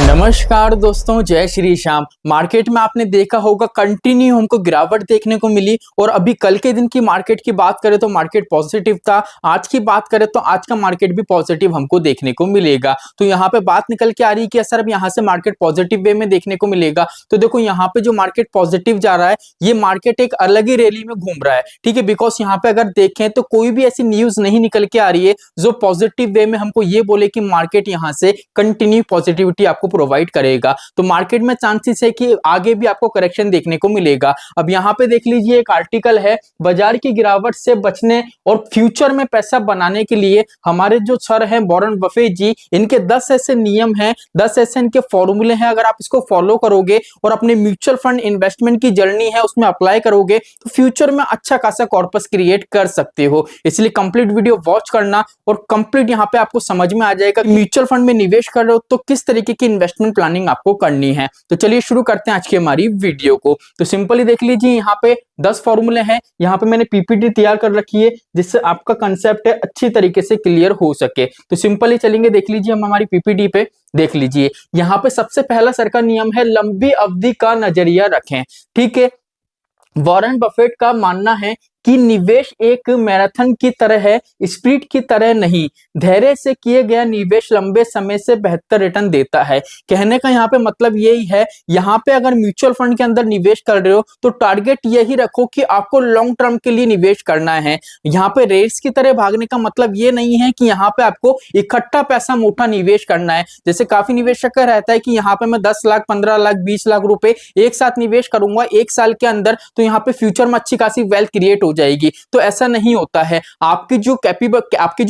नमस्कार दोस्तों, जय श्री श्याम। मार्केट में आपने देखा होगा कंटिन्यू हमको गिरावट देखने को मिली और अभी कल के दिन की मार्केट की बात करें तो मार्केट पॉजिटिव था। आज की बात करें तो आज का मार्केट भी पॉजिटिव हमको देखने को मिलेगा। तो यहाँ पे बात निकल के आ रही है कि सर अब यहाँ से मार्केट पॉजिटिव वे में देखने को मिलेगा। तो देखो यहाँ पे जो मार्केट पॉजिटिव जा रहा है, ये मार्केट एक अलग ही रैली में घूम रहा है, ठीक है। बिकॉज यहाँ पे अगर देखें तो कोई भी ऐसी न्यूज नहीं निकल के आ रही है जो पॉजिटिव वे में हमको ये बोले कि मार्केट यहाँ से कंटिन्यू पॉजिटिविटी आपको प्रोवाइड करेगा। तो मार्केट में चांसेस है कि आगे भी आपको करेक्शन देखने को मिलेगा। अब यहाँ पे देख लीजिए, एक आर्टिकल है, बाजार की गिरावट से बचने और फ्यूचर में पैसा बनाने के लिए हमारे जो सर हैं वॉरेन बफेट जी, इनके 10 ऐसे नियम हैं, 10 ऐसे इनके फॉर्मूले हैं। अगर आप इसको फॉलो करोगे और अपने म्यूचुअल फंड इन्वेस्टमेंट की जर्नी है उसमें अप्लाई करोगे तो फ्यूचर में अच्छा खासा कॉर्पस क्रिएट कर सकते हो। इसलिए कंप्लीट वीडियो वॉच करना और कंप्लीट यहाँ पे आपको समझ में आ जाएगा म्यूचुअल फंड में निवेश कर रहे हो तो किस तरीके की इन्वेस्टमेंट प्लानिंग आपको करनी है। तो चलिए शुरू करते हैं आज की हमारी वीडियो को। तो सिंपली देख लीजिए, यहाँ पे 10 फॉर्मूले हैं। यहाँ पे मैंने पीपीटी तैयार कर रखी है जिससे आपका कंसेप्ट है अच्छी तरीके से क्लियर हो सके। तो सिंपली चलेंगे, देख लीजिए हम हमारी पीपीटी पे देख लीजिए। यहाँ पे सबसे पहला सर का नियम है, लंबी अवधि का नजरिया रखें, ठीक है। वॉरेन बफेट का मानना है कि निवेश एक मैराथन की तरह है, स्प्रिंट की तरह नहीं। धैर्य से किए गया निवेश लंबे समय से बेहतर रिटर्न देता है। कहने का यहाँ पे मतलब यही है, यहाँ पे अगर म्यूचुअल फंड के अंदर निवेश कर रहे हो तो टारगेट यही रखो कि आपको लॉन्ग टर्म के लिए निवेश करना है। यहाँ पे रेस की तरह भागने का मतलब ये नहीं है कि यहाँ पे आपको इकट्ठा पैसा मोटा निवेश करना है। जैसे काफी निवेशक का रहता है कि यहाँ पे मैं 10 लाख 15 लाख 20 लाख रुपए एक साथ निवेश करूंगा एक साल के अंदर, तो यहाँ पे फ्यूचर में अच्छी खासी वेल्थ क्रिएट हो जाएगी। तो ऐसा नहीं होता है। आपकी जो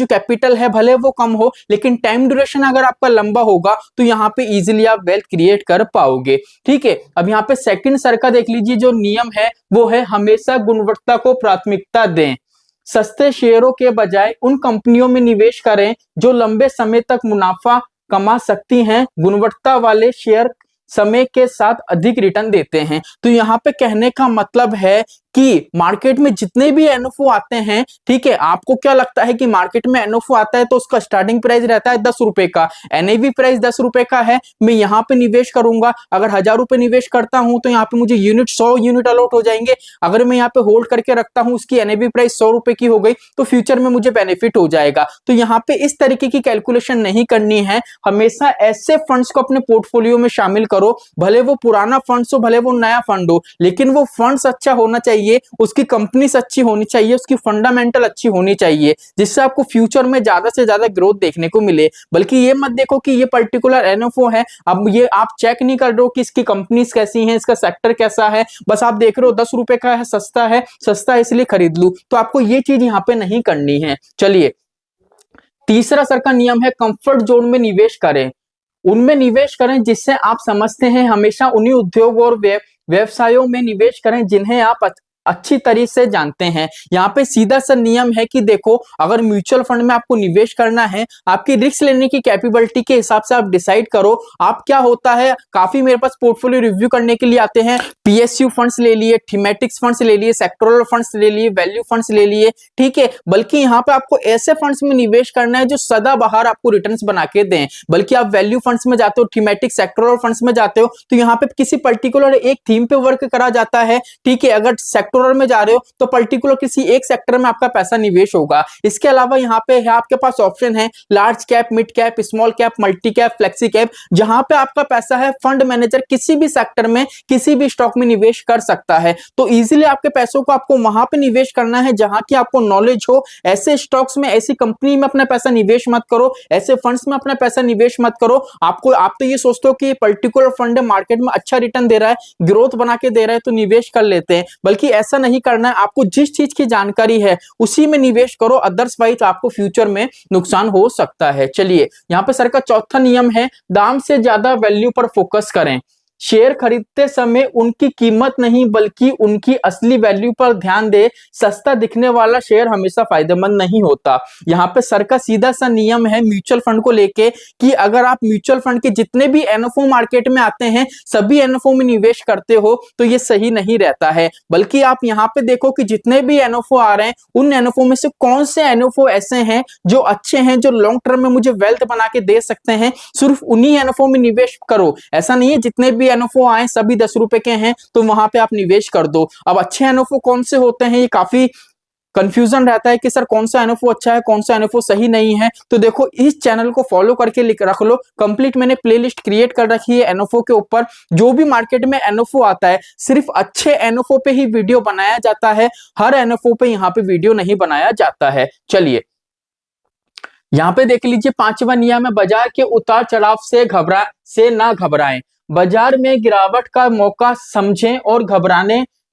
कैपिटल है भले वो कम हो, लेकिन टाइम ड्यूरेशन अगर आपका लंबा होगा तो यहाँ पे इजीली आप वेल्थ क्रिएट कर पाओगे, ठीक है। अब यहाँ पे सेकंड सर का देख लीजिए, जो नियम है वो है, हमेशा गुणवत्ता को प्राथमिकता दें। सस्ते शेयरों के बजाय उन कंपनियों में निवेश करें जो लंबे समय तक मुनाफा कमा सकती हैं। गुणवत्ता वाले शेयर समय के साथ अधिक रिटर्न देते हैं। तो यहाँ पे कहने का मतलब है कि मार्केट में जितने भी एनएफओ आते हैं, ठीक है, आपको क्या लगता है कि मार्केट में एनएफओ आता है तो उसका स्टार्टिंग प्राइस रहता है 10 रुपए का, एनएवी प्राइस 10 रुपए का है, मैं यहाँ पे निवेश करूंगा, अगर 1000 रुपए निवेश करता हूं तो यहाँ पे मुझे यूनिट 100 यूनिट अलॉट हो जाएंगे। अगर मैं यहाँ पे होल्ड करके रखता हूं, उसकी एनएवी प्राइस 100 रुपए की हो गई तो फ्यूचर में मुझे बेनिफिट हो जाएगा। तो यहाँ पे इस तरीके की कैलकुलेशन नहीं करनी है। हमेशा ऐसे फंड्स को अपने पोर्टफोलियो में शामिल करो, भले वो पुराना फंड्स हो भले वो नया फंड हो, लेकिन वो फंड्स अच्छा होना चाहिए, उसकी कंपनीज अच्छी होनी चाहिए, उसकी फंडामेंटल अच्छी होनी चाहिए, जिससे आपको फ्यूचर में ज्यादा से ज्यादा ग्रोथ देखने को मिले। बल्कि ये मत देखो कि ये पर्टिकुलर एनएफओ है, अब ये आप चेक नहीं कर रहे हो कि इसकी कंपनीज कैसी हैं, इसका सेक्टर कैसा है, बस आप देख रहे हो 10 रुपए का है, सस्ता है इसलिए खरीद लूं। तो आपको ये चीज यहाँ पे नहीं करनी है। चलिए, तीसरा सर का नियम है, कंफर्ट जोन में निवेश करें। उनमें निवेश करें जिससे आप समझते हैं, हमेशा उन्हीं उद्योग और व्यवसायों में निवेश करें जिन्हें आप अच्छी तरीके से जानते हैं। यहाँ पे सीधा सा नियम है कि देखो, अगर म्यूचुअल फंड में आपको निवेश करना है, आपकी रिस्क लेने की कैपेबिलिटी के हिसाब से आप डिसाइड करो। आप क्या होता है, काफी मेरे पास पोर्टफोलियो रिव्यू करने के लिए आते हैं, पीएसयू फंड्स ले लिए, थीमेटिक्स फंड्स ले लिए, सेक्टोरल फंड्स ले लिए, वैल्यू फंड्स ले लिए, ठीक है। बल्कि यहाँ पे आपको ऐसे फंड्स में निवेश करना है जो सदाबहार आपको रिटर्न्स बना के दें। बल्कि आप वैल्यू फंड्स में जाते हो, थीमेटिक सेक्टोरल फंड्स में जाते हो तो यहाँ पे किसी पर्टिकुलर एक थीम पे वर्क करा जाता है, ठीक है। अगर सेक्टोरल में जा रहे हो तो पर्टिकुलर किसी एक सेक्टर में आपका पैसा निवेश होगा। इसके अलावा यहाँ पे है आपके पास ऑप्शन है, large cap, mid cap, small cap, multi cap, flexi cap, जहां पे आपका पैसा है फंड मैनेजर किसी भी सेक्टर में किसी भी स्टॉक में निवेश कर सकता है। तो इजीली आपके पैसों को आपको वहां पे निवेश करना है जहां की आपको नॉलेज हो। ऐसे स्टॉक्स में, ऐसी कंपनी में अपना पैसा निवेश मत करो, ऐसे फंड्स में अपना पैसा निवेश मत करो। आप तो ये सोचते हो कि पर्टिकुलर फंड मार्केट में अच्छा रिटर्न दे रहा है, ग्रोथ बना के दे रहा है तो निवेश कर लेते हैं, बल्कि ऐसा नहीं करना है। आपको जिस चीज की जानकारी है उसी में निवेश करो, अदरवाइज आपको फ्यूचर में नुकसान हो सकता है। चलिए, यहाँ पे सर का चौथा नियम है, दाम से ज्यादा वैल्यू पर फोकस करें। शेयर खरीदते समय उनकी कीमत नहीं बल्कि उनकी असली वैल्यू पर ध्यान दे। सस्ता दिखने वाला शेयर हमेशा फायदेमंद नहीं होता। यहाँ पे सर का सीधा सा नियम है म्यूचुअल फंड को लेके कि अगर आप म्यूचुअल फंड के जितने भी एनएफओ मार्केट में आते हैं सभी एनएफओ में निवेश करते हो तो ये सही नहीं रहता है। बल्कि आप यहाँ पे देखो कि जितने भी एनएफओ आ रहे हैं उन एनएफओ में से कौन से एनएफओ ऐसे हैं जो अच्छे हैं, जो लॉन्ग टर्म में मुझे वेल्थ बना के दे सकते हैं, सिर्फ उन्हीं एनएफओ में निवेश करो। ऐसा नहीं है जितने भी एनएफओ आए सभी 10 रुपए के हैं तो वहां पे आप निवेश कर दो। अब अच्छे एनएफओ कौन से होते हैं ये काफी कंफ्यूजन रहता है कि सर कौन सा एनएफओ अच्छा है कौन सा एनएफओ सही नहीं है। तो देखो इस चैनल को फॉलो करके रख लो, कंप्लीट मैंने प्लेलिस्ट क्रिएट कर रखी है एनएफओ के ऊपर। जो भी मार्केट में एनएफओ आता है सिर्फ अच्छे एनएफओ पे ही वीडियो बनाया जाता है, हर एनएफओ पे यहाँ पे वीडियो नहीं बनाया जाता है। चलिए यहाँ पे देख लीजिए 5वां नियम है बाजार के उतार चढ़ाव से ना घबराएं। बाजार में गिरावट का मौका समझें और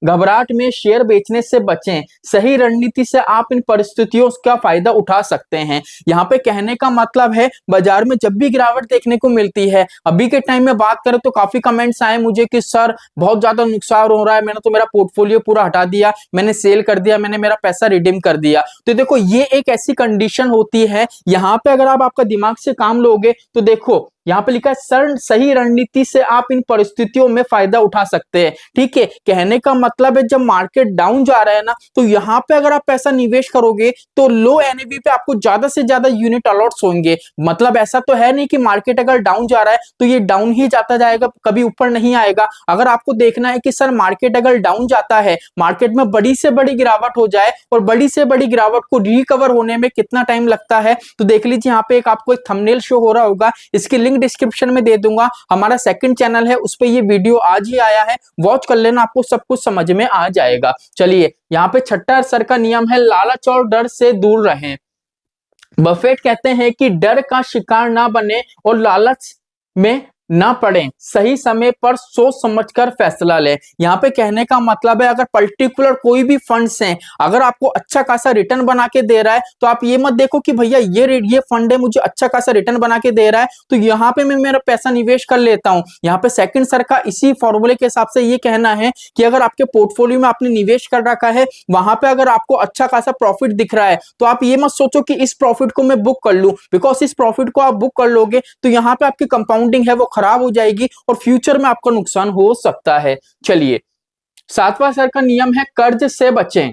घबराहट में शेयर बेचने से बचें। सही रणनीति से आप इन परिस्थितियों का फायदा उठा सकते हैं। यहाँ पे कहने का मतलब है बाजार में जब भी गिरावट देखने को मिलती है, अभी के टाइम में बात करें तो काफी कमेंट्स आए मुझे कि सर बहुत ज्यादा नुकसान हो रहा है, मैंने तो मेरा पोर्टफोलियो पूरा हटा दिया, मैंने सेल कर दिया, मैंने मेरा पैसा रिडीम कर दिया। तो देखो ये एक ऐसी कंडीशन होती है, यहाँ पे अगर आप आपका दिमाग से काम लोगे तो देखो यहाँ पे लिखा है सर सही रणनीति से आप इन परिस्थितियों में फायदा उठा सकते हैं। ठीक है, कहने का मतलब है जब मार्केट डाउन जा रहा है ना तो यहाँ पे अगर आप पैसा निवेश करोगे तो लो एनएवी पे आपको ज्यादा से ज्यादा यूनिट अलॉट्स होंगे। मतलब ऐसा तो है नहीं कि मार्केट अगर डाउन जा रहा है तो ये डाउन ही जाता जाएगा, कभी ऊपर नहीं आएगा। अगर आपको देखना है कि सर मार्केट अगर डाउन जाता है, मार्केट में बड़ी से बड़ी गिरावट हो जाए और बड़ी से बड़ी गिरावट को रिकवर होने में कितना टाइम लगता है, तो देख लीजिए यहाँ पे एक आपको एक थंबनेल शो हो रहा होगा, इसकी लिंक डिस्क्रिप्शन में दे दूंगा। हमारा सेकंड चैनल है उस पे ये वीडियो आज ही आया है, वॉच कर लेना, आपको सब कुछ समझ में आ जाएगा। चलिए यहाँ पे 6वां सर का नियम है लालच और डर से दूर रहें। बफेट कहते हैं कि डर का शिकार ना बने और लालच में ना पड़े, सही समय पर सोच समझकर फैसला लें। यहाँ पे कहने का मतलब है अगर पर्टिकुलर कोई भी फंड्स हैं, अगर आपको अच्छा खासा रिटर्न बना के दे रहा है तो आप ये मत देखो कि भैया ये फंड है मुझे अच्छा खासा रिटर्न बना के दे रहा है तो यहाँ पे मैं मेरा पैसा निवेश कर लेता हूँ। यहाँ पे सेकंड सर का इसी फॉर्मूले के हिसाब से ये कहना है कि अगर आपके पोर्टफोलियो में आपने निवेश कर रखा है, वहां पे अगर आपको अच्छा खासा प्रॉफिट दिख रहा है तो आप ये मत सोचो कि इस प्रॉफिट को मैं बुक कर लूं, बिकॉज इस प्रॉफिट को आप बुक कर लोगे तो यहाँ पे आपकी कंपाउंडिंग है वो खराब हो जाएगी और फ्यूचर में आपका नुकसान हो सकता है। चलिए 7वां सर का नियम है कर्ज से बचें।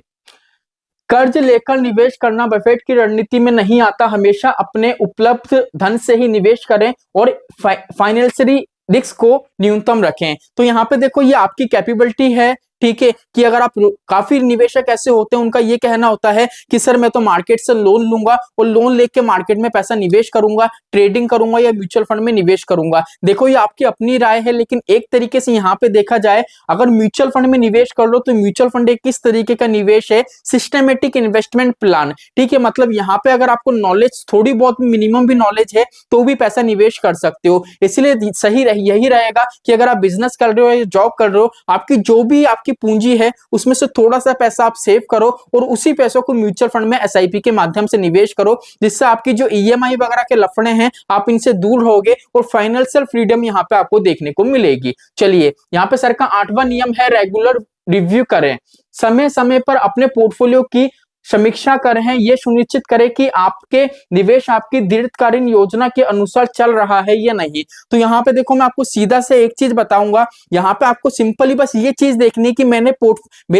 कर्ज लेकर निवेश करना बफेट की रणनीति में नहीं आता। हमेशा अपने उपलब्ध धन से ही निवेश करें और फाइनेंशियली रिस्क को न्यूनतम रखें। तो यहाँ पे देखो ये आपकी कैपेबिलिटी है, ठीक है, कि अगर आप काफी निवेशक ऐसे होते हैं उनका ये कहना होता है कि सर मैं तो मार्केट से लोन लूंगा और लोन लेके मार्केट में पैसा निवेश करूंगा, ट्रेडिंग करूंगा या म्यूचुअल फंड में निवेश करूंगा। देखो ये आपकी अपनी राय है, लेकिन एक तरीके से यहाँ पे देखा जाए अगर म्यूचुअल फंड में निवेश कर लो तो म्यूचुअल फंड एक किस तरीके का निवेश है, सिस्टमेटिक इन्वेस्टमेंट प्लान। ठीक है, मतलब यहाँ पे अगर आपको नॉलेज थोड़ी बहुत मिनिमम भी नॉलेज है तो भी पैसा निवेश कर सकते हो। इसलिए सही यही रहेगा कि अगर आप बिजनेस कर रहे हो या जॉब कर रहे हो, आपकी जो भी आपकी पूंजी है उसमें से थोड़ा सा पैसा आप सेव करो और उसी पैसों को म्यूचुअल फंड में एसआईपी के माध्यम से निवेश करो, जिससे आपकी जो ईएमआई वगैरह के लफड़े हैं आप इनसे दूर रहोगे और फाइनेंशियल फ्रीडम यहाँ पे आपको देखने को मिलेगी। चलिए यहाँ पे सर का 8वां नियम है रेगुलर रिव्यू करें। समय समय पर अपने पोर्टफोलियो की समीक्षा कर रहे हैं, ये सुनिश्चित करें कि आपके निवेश आपकी दीर्घकालीन योजना के अनुसार चल रहा है या नहीं। तो यहाँ पे देखो मैं आपको सीधा से एक चीज बताऊंगा, यहाँ पे आपको सिंपली बस ये चीज देखनी कि मेरे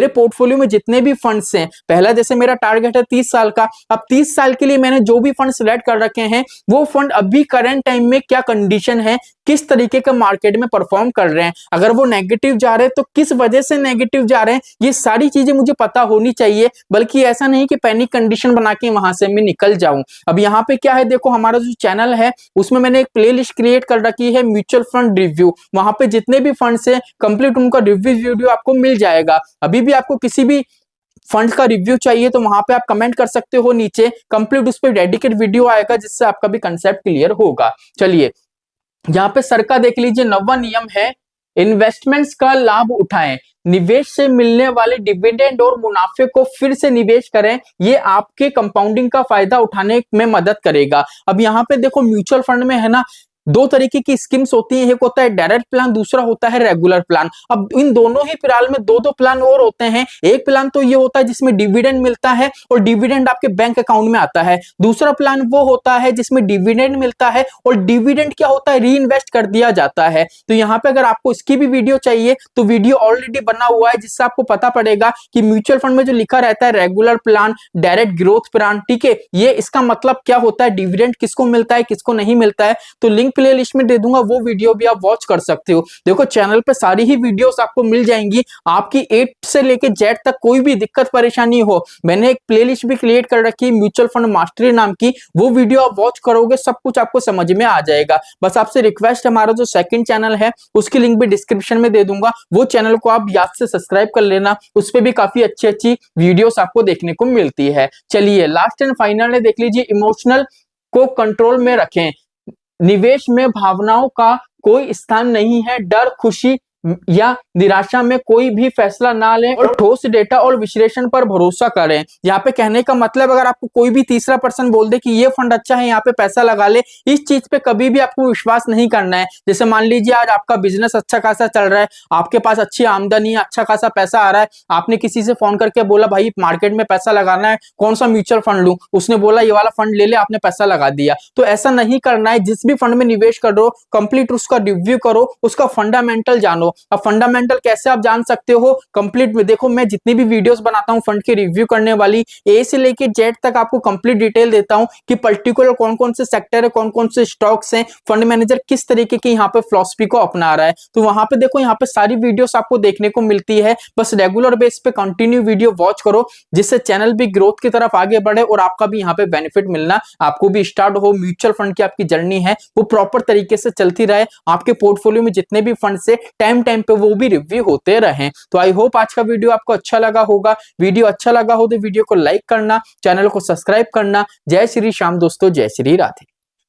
पोर्टफोलियो में जितने भी फंड्स हैं, पहला जैसे मेरा टारगेट है 30 साल का, अब 30 साल के लिए मैंने जो भी फंड सिलेक्ट कर रखे हैं वो फंड अभी करंट टाइम में क्या कंडीशन है, किस तरीके का मार्केट में परफॉर्म कर रहे हैं, अगर वो नेगेटिव जा रहे हैं तो किस वजह से नेगेटिव जा रहे हैं, ये सारी चीजें मुझे पता होनी चाहिए। बल्कि ऐसा नहीं कि पैनिक कंडीशन बना के वहां से मैं निकल जाऊं। अब यहाँ पे क्या है, देखो हमारा जो चैनल है उसमें मैंने एक प्लेलिस्ट क्रिएट कर रखी है म्यूचुअल फंड रिव्यू, वहां पे जितने भी फंड्स है कंप्लीट उनका रिव्यू वीडियो आपको मिल जाएगा। अभी भी आपको किसी भी फंड का रिव्यू चाहिए तो वहां पे आप कमेंट कर सकते हो नीचे, कंप्लीट उस पर डेडिकेट वीडियो आएगा जिससे आपका भी कंसेप्ट क्लियर होगा। चलिए यहाँ पे सर का देख लीजिए 9वां नियम है इन्वेस्टमेंट्स का लाभ उठाएं। निवेश से मिलने वाले डिविडेंड और मुनाफे को फिर से निवेश करें, ये आपके कंपाउंडिंग का फायदा उठाने में मदद करेगा। अब यहाँ पे देखो म्यूचुअल फंड में है ना दो तरीके की स्कीम्स होती हैं, एक होता है डायरेक्ट प्लान, दूसरा होता है रेगुलर प्लान। अब इन दोनों ही प्लान में दो प्लान और होते हैं। एक प्लान तो ये होता है जिसमें डिविडेंड मिलता है और डिविडेंड आपके बैंक अकाउंट में आता है। दूसरा प्लान वो होता है जिसमें डिविडेंड मिलता है और डिविडेंड क्या होता है, री इन्वेस्ट कर दिया जाता है। तो यहाँ पे अगर आपको इसकी भी वीडियो चाहिए तो वीडियो ऑलरेडी बना हुआ है, जिससे आपको पता पड़ेगा कि म्यूचुअल फंड में जो लिखा रहता है regular plan, direct growth plan, ठीक है, ये इसका मतलब क्या होता है, डिविडेंड किसको मिलता है किसको नहीं मिलता है। तो लिंक प्लेलिस्ट में दे दूंगा, वो वीडियो भी आप वॉच कर सकते हो। देखो चैनल पे सारी ही वीडियोस आपको मिल जाएंगी, आपकी A से लेके Z तक कोई भी दिक्कत परेशानी हो, मैंने एक प्लेलिस्ट भी क्रिएट कर रखी है म्यूचुअल फंड मास्टरी नाम की, वो वीडियो आप वॉच करोगे सब कुछ आपको समझ में आ जाएगा। बस आपसे रिक्वेस्ट, हमारा जो सेकंड चैनल है उसकी लिंक भी डिस्क्रिप्शन में दे दूंगा, वो चैनल को आप याद से सब्सक्राइब कर लेना, उस पर भी काफी अच्छी अच्छी वीडियोस आपको देखने को मिलती है। चलिए लास्ट एंड फाइनल देख लीजिए, इमोशनल को कंट्रोल में रखें, निवेश में भावनाओं का कोई स्थान नहीं है, डर, खुशी या निराशा में कोई भी फैसला ना लें और ठोस डेटा और विश्लेषण पर भरोसा करें। यहाँ पे कहने का मतलब, अगर आपको कोई भी तीसरा पर्सन बोल दे कि ये फंड अच्छा है, यहाँ पे पैसा लगा ले, इस चीज पे कभी भी आपको विश्वास नहीं करना है। जैसे मान लीजिए आज आपका बिजनेस अच्छा खासा चल रहा है, आपके पास अच्छी आमदनी है, अच्छा खासा पैसा आ रहा है, आपने किसी से फोन करके बोला भाई मार्केट में पैसा लगाना है, कौन सा म्यूचुअल फंड लूं, उसने बोला ये वाला फंड ले ले, आपने पैसा लगा दिया। तो ऐसा नहीं करना है, जिस भी फंड में निवेश कर रहे हो कंप्लीट उसका रिव्यू करो, उसका फंडामेंटल जानो। अब फंडामेंटल कैसे आप जान सकते हो, कंप्लीट में देखो, मैं जितनी भी वीडियोस बनाता हूं फंड के रिव्यू करने वाली, ए से लेके जेड तक आपको कंप्लीट डिटेल देता हूं कि पर्टिकुलर कौन कौन से सेक्टर है, कौन कौन से स्टॉक्स हैं, फंड मैनेजर किस तरीके की यहाँ पे फिलॉसफी को अपना रहा है। तो वहां पे देखो, यहाँ पे सारी वीडियोस आपको देखने को मिलती है। बस रेगुलर बेस पे कंटिन्यू वीडियो वॉच करो, जिससे चैनल भी ग्रोथ की तरफ आगे बढ़े और आपका भी यहाँ पे बेनिफिट मिलना आपको भी स्टार्ट हो। म्यूचुअल फंड की आपकी जर्नी है वो प्रॉपर तरीके से चलती रहे, आपके पोर्टफोलियो में जितने भी फंड से टाइम टाइम पे वो भी रिव्यू होते रहें। तो आई होप आज का वीडियो आपको अच्छा लगा होगा। वीडियो अच्छा लगा हो तो वीडियो को लाइक करना, चैनल को सब्सक्राइब करना। जय श्री श्याम दोस्तों, जय श्री राधे।